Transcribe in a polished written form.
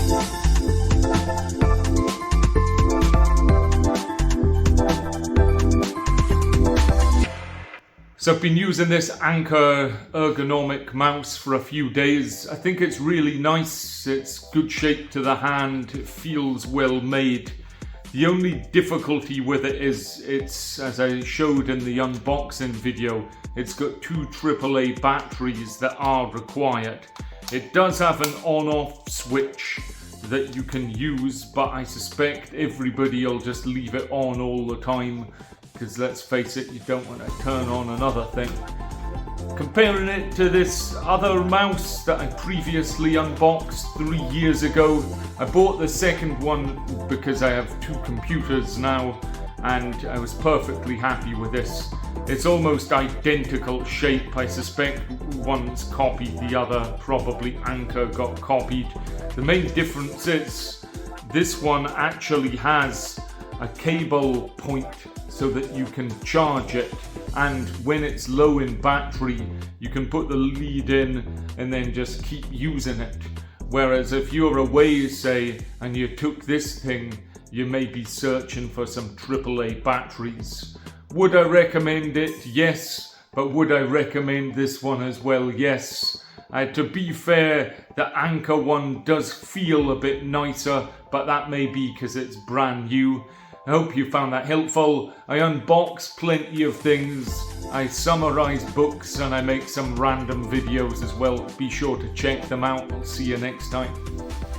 So I've been using this Anker Ergonomic mouse for a few days. I think it's really nice, it's good shape to the hand, it feels well made. The only difficulty with it is it's, as I showed in the unboxing video, it's got two AAA batteries that are required. It does have an on-off switch that you can use, but I suspect everybody will just leave it on all the time, because let's face it, you don't want to turn on another thing. Comparing it to this other mouse that I previously unboxed 3 years ago, I bought the second one because I have two computers now and I was perfectly happy with this. It's almost identical shape. I suspect one's copied the other, probably Anker got copied. The main difference is this one actually has a cable point so that you can charge it, and when it's low in battery you can put the lead in and then just keep using it. Whereas if you're away, say, and you took this thing, you may be searching for some AAA batteries. Would I recommend it? Yes. But would I recommend this one as well? Yes. To be fair, the Anker one does feel a bit nicer, but that may be because it's brand new. I hope you found that helpful. I unbox plenty of things, I summarize books, and I make some random videos as well. Be sure to check them out. I'll see you next time.